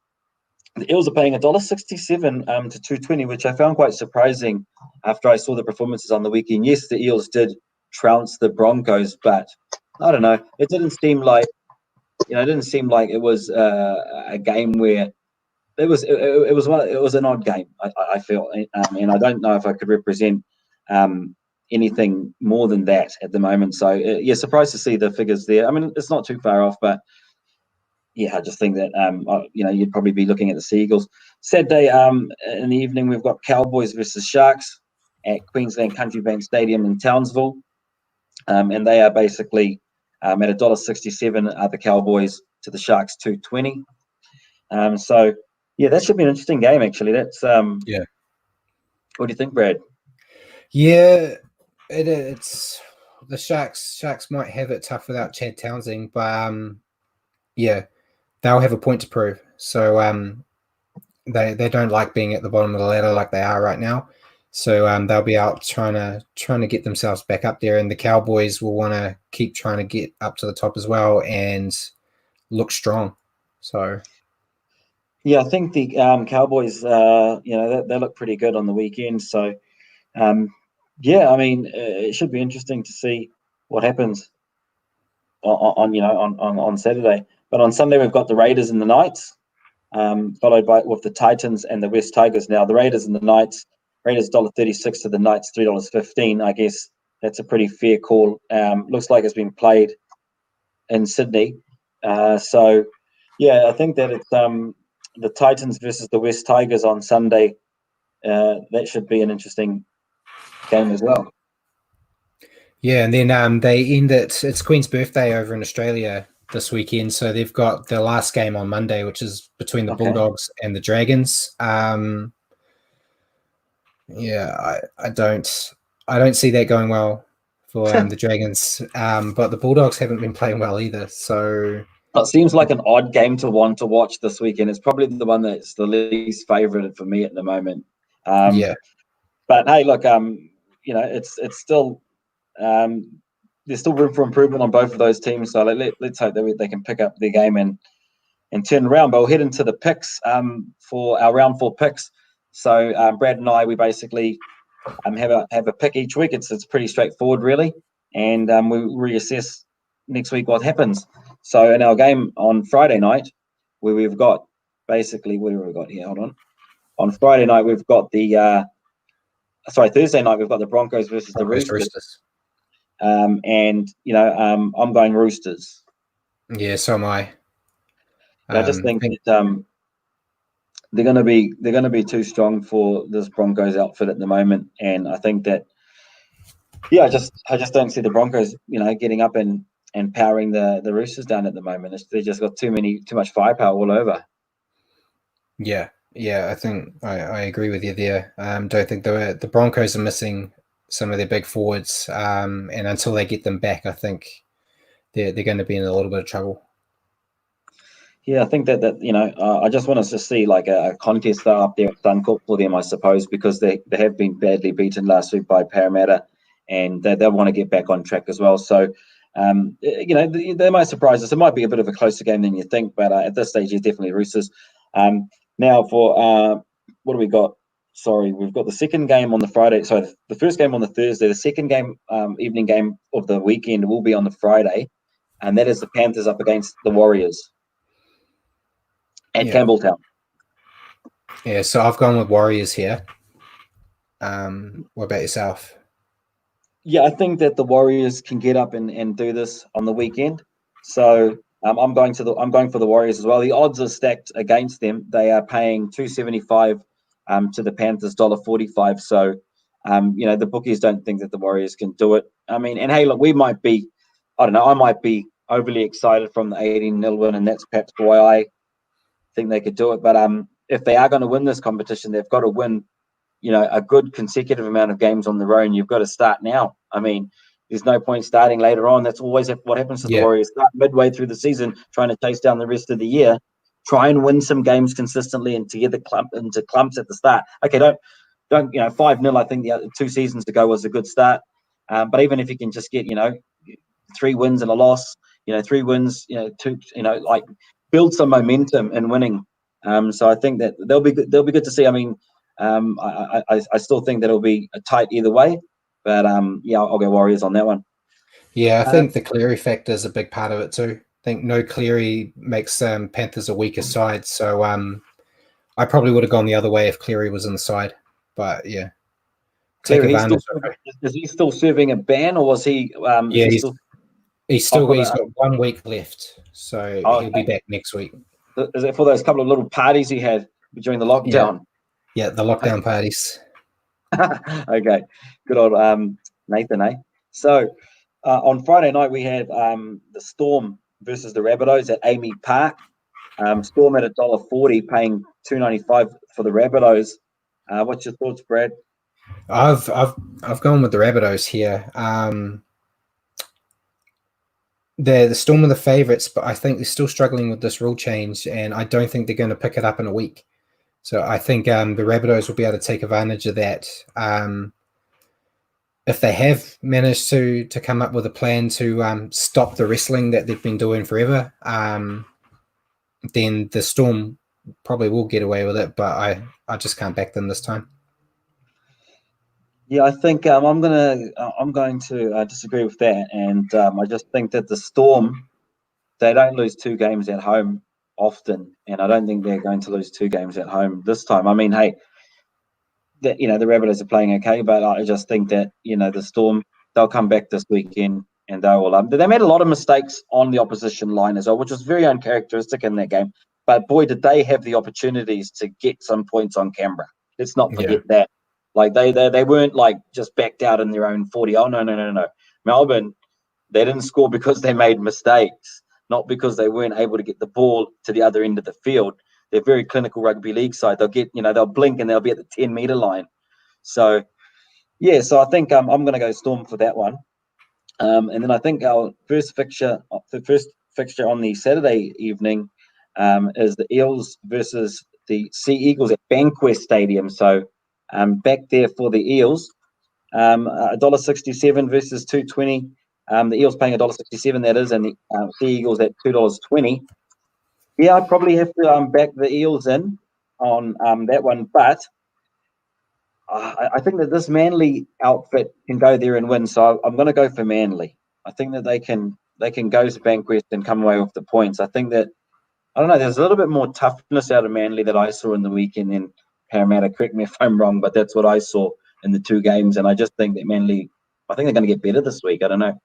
the Eels are paying $1.67 to $2.20, which I found quite surprising after I saw the performances on the weekend. Yes, the Eels did trounce the Broncos, but I don't know. It didn't seem like it was a game where it was an odd game. I feel, and I don't know if I could represent anything more than that at the moment. So surprised to see the figures there. I mean, it's not too far off, but yeah, I just think that you'd probably be looking at the Seagulls. Saturday in the evening, we've got Cowboys versus Sharks at Queensland Country Bank Stadium in Townsville, and they are basically at $1.67. The Cowboys to the Sharks $2.20. So yeah, that should be an interesting game. Actually, that's yeah. What do you think, Brad? Yeah, it's the Sharks. Sharks might have it tough without Chad Townsend, but yeah, they'll have a point to prove. So they don't like being at the bottom of the ladder like they are right now. So they'll be out trying to get themselves back up there, and the Cowboys will want to keep trying to get up to the top as well and look strong. So yeah, I think the Cowboys, they look pretty good on the weekend. So yeah, I mean, it should be interesting to see what happens on Saturday. But on Sunday, we've got the Raiders and the Knights, followed by with the Titans and the West Tigers. Now, the Raiders and the Knights, Raiders $1.36 to the Knights $3.15. I guess that's a pretty fair call. Looks like it's been played in Sydney. So, yeah, I think that it's the Titans versus the West Tigers on Sunday. That should be an interesting game as well. Yeah, and then they end it. It's Queen's birthday over in Australia this weekend, so they've got their last game on Monday, which is between the Bulldogs and the Dragons. Yeah, I don't see that going well for the Dragons, but the Bulldogs haven't been playing well either. So it seems like an odd game to want to watch this weekend. It's probably the one that's the least favoured for me at the moment. Yeah, but hey, look, it's still there's still room for improvement on both of those teams. So let's hope that they can pick up their game and turn around. But we'll head into the picks for our round 4 picks. So Brad and I, we basically have a pick each week. It's pretty straightforward, really, and we reassess next week what happens. So in our game on Friday night, where we've got basically what have we got here? Hold on. On Friday night, we've got the Thursday night, we've got the Broncos versus the Roosters. And I'm going Roosters. Yeah, so am I. I just think that they're gonna be too strong for this Broncos outfit at the moment, and I think that I just don't see the Broncos, getting up and powering the Roosters down at the moment. They just got too much firepower all over. Yeah, I think I agree with you there. Don't think the Broncos are missing some of their big forwards, and until they get them back, I think they're going to be in a little bit of trouble. Yeah, I think that I just want us to see like a contest start up there at Suncorp for them, I suppose, because they have been badly beaten last week by Parramatta, and they want to get back on track as well. So, they might surprise us. It might be a bit of a closer game than you think, but at this stage, it's definitely Roosters. Now for what do we got? Sorry, we've got the second game on the Friday. So the first game on the Thursday, the second game, evening game of the weekend will be on the Friday, and that is the Panthers up against the Warriors at Campbelltown. Yeah, so I've gone with Warriors here. What about yourself? Yeah, I think that the Warriors can get up and do this on the weekend. So I'm going for the Warriors as well. The odds are stacked against them. They are paying $2.75 to the Panthers $1.45. So the bookies don't think that the Warriors can do it. I mean, and hey, look, we might be, I don't know, I might be overly excited from the 18-0 win, and that's perhaps why I think they could do it. But if they are going to win this competition, they've got to win a good consecutive amount of games on their own. You've got to start now. I mean, there's no point starting later on. That's always what happens to the Warriors. Start midway through the season, trying to chase down the rest of the year. Try and win some games consistently and to get into clumps at the start. Okay, don't 5-0. I think the other 2 seasons ago was a good start. But even if you can just get 3 wins and a loss, 3 wins, 2, like build some momentum in winning. So I think that they'll be good to see. I mean, I still think that it'll be a tight either way, but I'll go Warriors on that one. Yeah, I think the Cleary factor is a big part of it too. I think no Cleary makes Panthers a weaker side, so I probably would have gone the other way if Cleary was in the side. But yeah, take advantage. Is he still serving a ban, or was he? He's got 1 week left, so he'll be back next week. Is it for those couple of little parties he had during the lockdown? Yeah, the lockdown parties. Okay, good old Nathan, eh? So on Friday night we had the Storm versus the Rabbitohs at Amy Park. Storm at $1.40, paying $2.95 for the Rabbitohs. What's your thoughts, Brad? I've gone with the Rabbitohs here. The Storm are the favourites, but I think they're still struggling with this rule change, and I don't think they're going to pick it up in a week. So I think the Rabbitohs will be able to take advantage of that. If they have managed to come up with a plan to stop the wrestling that they've been doing forever, then the Storm probably will get away with it, but I just can't back them this time. Yeah, I think I'm going to disagree with that, and I just think that the Storm, they don't lose 2 games at home often, and I don't think they're going to lose 2 games at home this time. I mean, hey, the Rabbitohs are playing okay, but I just think that the Storm, they'll come back this weekend and they will. They made a lot of mistakes on the opposition line as well, which was very uncharacteristic in that game. But boy, did they have the opportunities to get some points on Canberra. Let's not forget that. Like they weren't like just backed out in their own 40. Oh no. Melbourne, they didn't score because they made mistakes, not because they weren't able to get the ball to the other end of the field. They're a very clinical rugby league side. They'll get, they'll blink and they'll be at the 10-meter line. So so I think I'm going to go Storm for that one. And then I think our first fixture on the Saturday evening is the Eels versus the Sea Eagles at Bankwest Stadium. So back there for the Eels, $1.67 versus $2.20. The Eels paying $1.67, that is, and the Sea Eagles at $2.20. Yeah, I'd probably have to back the Eels in on that one, but I think that this Manly outfit can go there and win, so I'm going to go for Manly. I think that they can go to Bankwest and come away with the points. I think that, I don't know, there's a little bit more toughness out of Manly that I saw in the weekend than Parramatta. Correct me if I'm wrong, but that's what I saw in the 2 games, and I just think that Manly, I think they're going to get better this week. I don't know.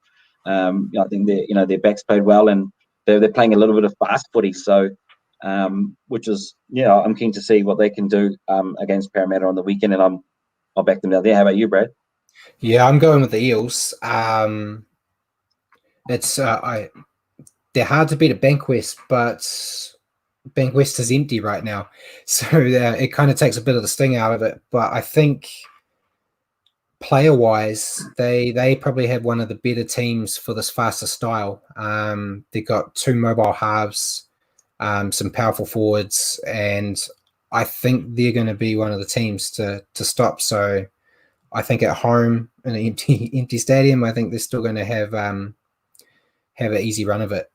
I think their backs played well, and they're playing a little bit of fast footy, so which is I'm keen to see what they can do against Parramatta on the weekend, and I'll back them down there. How about you, Brad? Yeah, I'm going with the Eels. It's they're hard to beat at Bankwest, but Bankwest is empty right now, so it kind of takes a bit of the sting out of it. But I think player-wise, they probably have one of the better teams for this faster style. They've got 2 mobile halves, some powerful forwards, and I think they're going to be one of the teams to stop. So I think at home in an empty stadium, I think they're still going to have an easy run of it.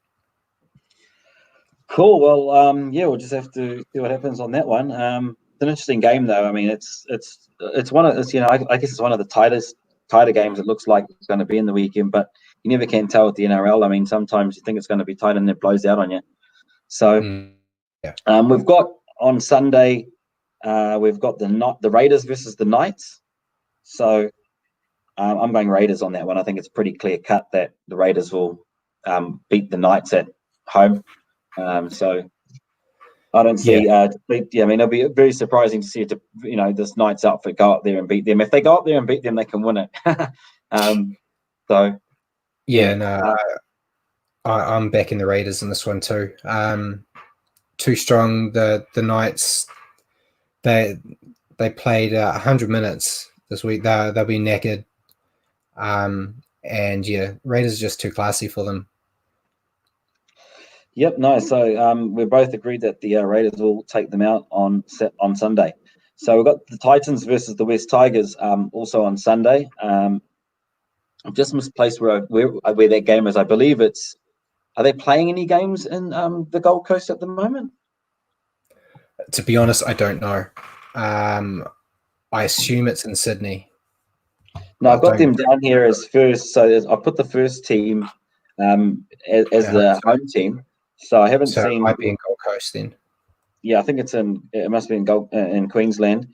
Cool. Well, we'll just have to see what happens on that one. It's an interesting game, though. I mean, it's one of I guess it's one of the tighter games. It looks like it's going to be in the weekend, but you never can tell with the NRL. I mean, sometimes you think it's going to be tight and it blows out on you. So, we've got on Sunday, we've got the Raiders versus the Knights. So, I'm going Raiders on that one. I think it's pretty clear cut that the Raiders will beat the Knights at home. So I don't see. I mean, it'll be very surprising to see this Knights outfit go up there and beat them. If they go up there and beat them, they can win it. I'm backing the Raiders in this one too. Too strong. The Knights. They played 100 minutes this week. They'll be knackered. Raiders are just too classy for them. Yep, no. So we both agreed that the Raiders will take them out on Sunday. So we've got the Titans versus the West Tigers also on Sunday. I've just misplaced where that game is. I believe it's. Are they playing any games in the Gold Coast at the moment? To be honest, I don't know. I assume it's in Sydney. No, I've got them down here as first. So I put the first team as the home team. So I haven't seen. It might be in Gold Coast then. Yeah, I think it must be in Queensland.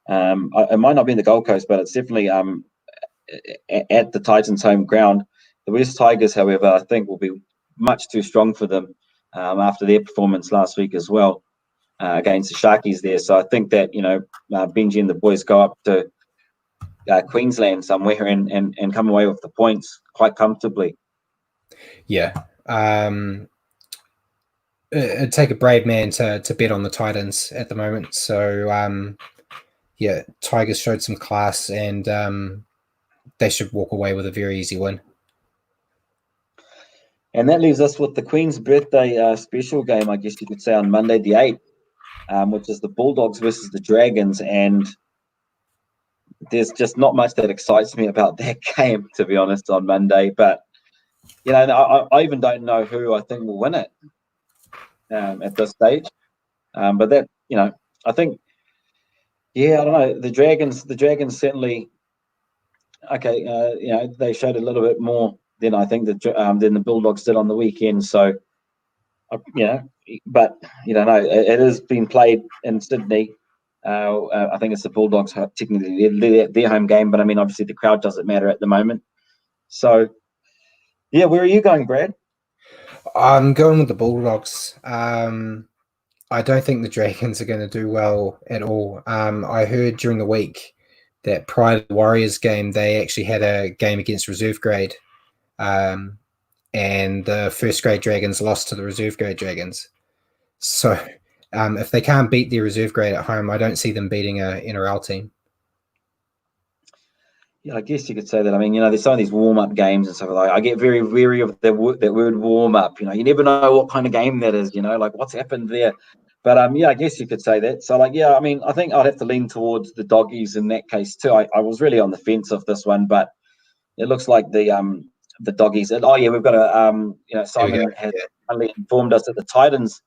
It might not be in the Gold Coast, but it's definitely at the Titans' home ground. The West Tigers, however, I think will be much too strong for them after their performance last week as well against the Sharkies there. So I think that Benji and the boys go up to Queensland somewhere and come away with the points quite comfortably. Yeah. It'd take a brave man to bet on the Titans at the moment. So, Tigers showed some class, and they should walk away with a very easy win. And that leaves us with the Queen's birthday special game, I guess you could say, on Monday the 8th, which is the Bulldogs versus the Dragons. And there's just not much that excites me about that game, to be honest, on Monday. But, I even don't know who I think will win it. At this stage, but that I think, I don't know. The Dragons certainly, okay. They showed a little bit more than I think than the Bulldogs did on the weekend. So, but it has been played in Sydney. I think it's the Bulldogs technically their home game, but I mean, obviously the crowd doesn't matter at the moment. So, where are you going, Brad? I'm going with the Bulldogs. I don't think the Dragons are going to do well at all. I heard during the week that prior to the Warriors game, they actually had a game against reserve grade, and the first grade Dragons lost to the reserve grade Dragons. So if they can't beat their reserve grade at home, I don't see them beating a NRL team. Yeah, I guess you could say that. I mean, there's some of these warm-up games and stuff like that. I get very wary of that word warm-up. You never know what kind of game that is, like what's happened there. But, I guess you could say that. So, I mean, I think I'd have to lean towards the Doggies in that case too. I was really on the fence of this one, but it looks like the Doggies. We've got a, Simon has finally informed us that the Titans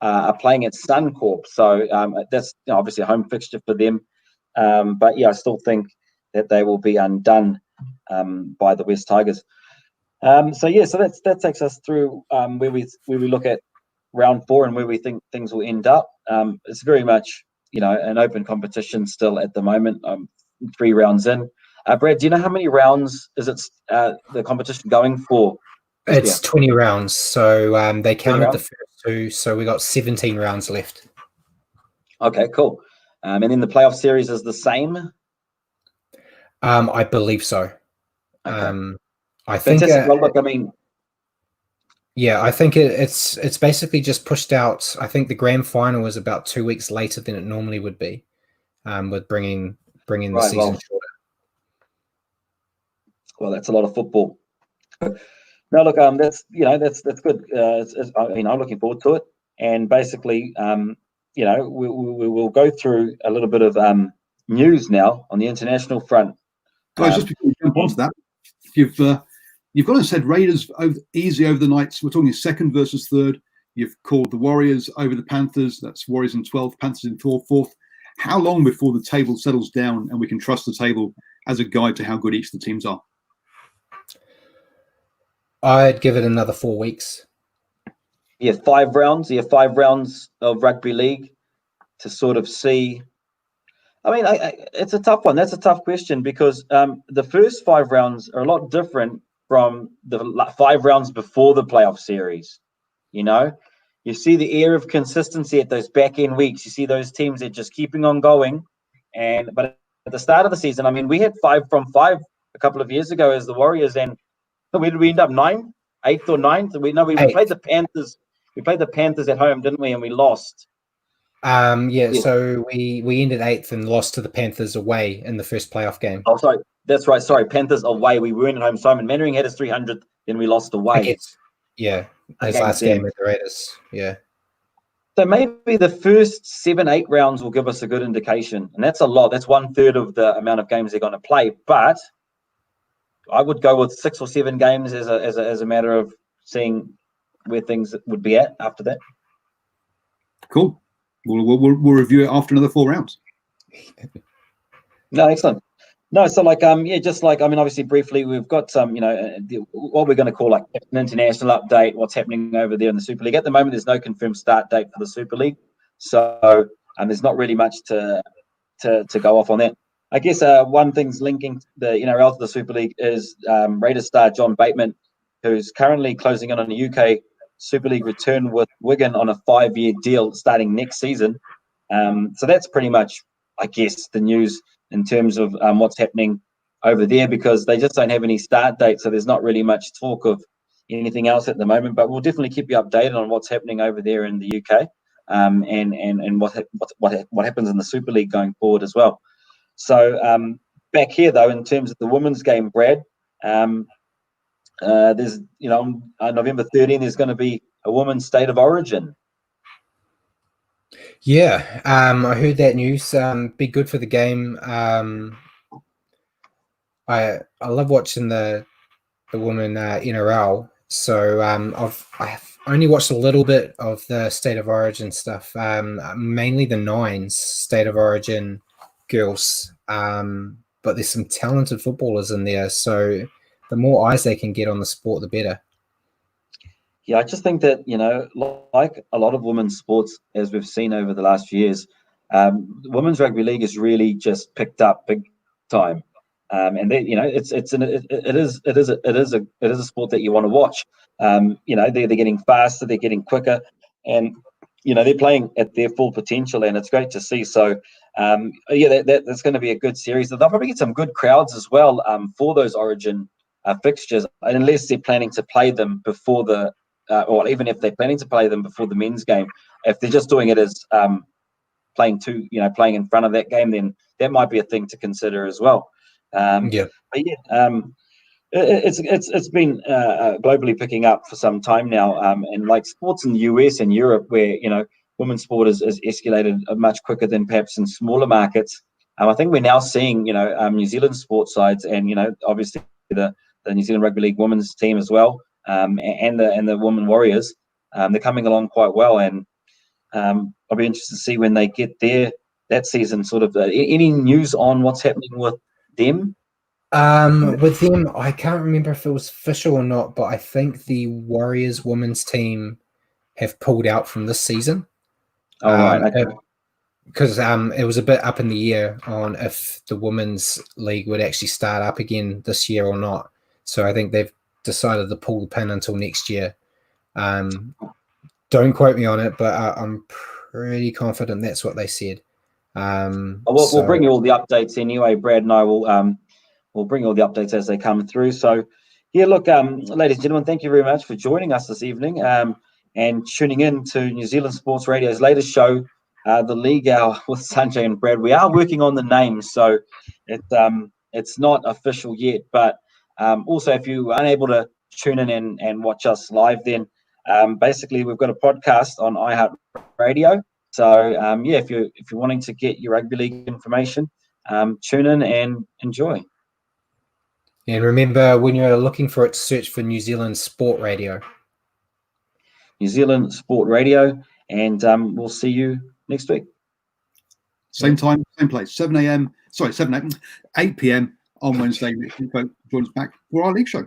are playing at Suncorp. So that's obviously a home fixture for them. But, I still think that they will be undone by the West Tigers. So that takes us through where we look at round 4 and where we think things will end up. It's very much an open competition still at the moment. 3 rounds in. Brad, do you know how many rounds is it the competition going for? It's 20 rounds. So they counted the first 2, so we got 17 rounds left. Okay, cool. And then the playoff series is the same. I believe so. Okay. I think. Fantastic. Well, look, I mean, Yeah, I think it's basically just pushed out. I think the grand final is about 2 weeks later than it normally would be, with bringing the right. season Well, shorter. that's a lot of football. No, look, that's good. I mean, I'm looking forward to it, and basically, we will go through a little bit of news now on the international front. Guys, just before we jump onto that, you've gone and said Raiders easy over the Knights. We're talking second versus third. You've called the Warriors over the Panthers. That's Warriors in 12th, Panthers in fourth. How long before the table settles down and we can trust the table as a guide to how good each of the teams are? I'd give it another 4 weeks. Yeah, 5 rounds. Yeah, 5 rounds of rugby league to sort of see. I mean, it's a tough one. That's a tough question because the first 5 rounds are a lot different from the 5 rounds before the playoff series. You see the air of consistency at those back end weeks. You see those teams that just keeping on going. But at the start of the season, I mean, we had 5 from 5 a couple of years ago as the Warriors, and where did we end up? 8th or 9th? We played the Panthers. We played the Panthers at home, didn't we? And we lost. Yeah. So we ended 8th and lost to the Panthers away in the first playoff game. Oh, sorry. That's right. Sorry, Panthers away. We weren't at home. Simon Mannering had his 300, then we lost away. His last game with the Raiders. Yeah. So maybe the first 7, 8 rounds will give us a good indication, and that's a lot. That's 1/3 of the amount of games they're going to play. But I would go with 6 or 7 games as a matter of seeing where things would be at after that. Cool. We'll review it after another 4 rounds. No, excellent. No, so obviously briefly, we've got some, what we're going to call like an international update, what's happening over there in the Super League. At the moment, there's no confirmed start date for the Super League. So there's not really much to go off on that. I guess one thing's linking the NRL to the Super League is Raiders star John Bateman, who's currently closing in on a UK Super League return with Wigan on a 5-year deal starting next season. So that's pretty much, I guess, the news in terms of what's happening over there, because they just don't have any start date. So there's not really much talk of anything else at the moment. But we'll definitely keep you updated on what's happening over there in the UK, and what happens in the Super League going forward as well. So back here, though, in terms of the women's game, Brad, there's, on November 13, there's going to be a women's state of origin. Yeah, I heard that news. Be good for the game. I love watching the women NRL. So I've only watched a little bit of the state of origin stuff. Mainly the Nines state of origin girls. But there's some talented footballers in there. So the more eyes they can get on the sport, the better. Yeah, I just think that, like a lot of women's sports, as we've seen over the last few years, women's rugby league has really just picked up big time. And they, it is a sport that you want to watch. They're getting faster, they're getting quicker, and they're playing at their full potential, and it's great to see. So that's going to be a good series. They'll probably get some good crowds as well for those Origin fixtures, unless they're planning to play them before the or even if they're planning to play them before the men's game. If they're just doing it as playing in front of that game, then that might be a thing to consider as well. But it's been globally picking up for some time now, and like sports in the US and Europe, where women's sport is escalated much quicker than perhaps in smaller markets. I think we're now seeing New Zealand sports sides, and obviously the New Zealand Rugby League women's team as well, and the Women Warriors, they're coming along quite well, and I'll be interested to see when they get there that season. Sort of any news on what's happening with them? With them, I can't remember if it was official or not, but I think the Warriors women's team have pulled out from this season. Oh, right. Okay. Because it was a bit up in the air on if the women's league would actually start up again this year or not. So I think they've decided to pull the pin until next year. Don't quote me on it, but I'm pretty confident that's what they said. We'll bring you all the updates anyway. Brad and I will we'll bring all the updates as they come through. So, yeah, look, ladies and gentlemen, thank you very much for joining us this evening and tuning in to New Zealand Sports Radio's latest show, the League Hour with Sanjay and Brad. We are working on the name, so it's not official yet. But also, if you are unable to tune in and watch us live, then basically we've got a podcast on iHeartRadio. So yeah, if you're wanting to get your rugby league information, tune in and enjoy. And remember, when you're looking for it, search for New Zealand Sport Radio. New Zealand Sport Radio, and we'll see you next week. Same time, same place, 7 a.m. Sorry, 8 p.m. on Wednesday. Join us back for our league show.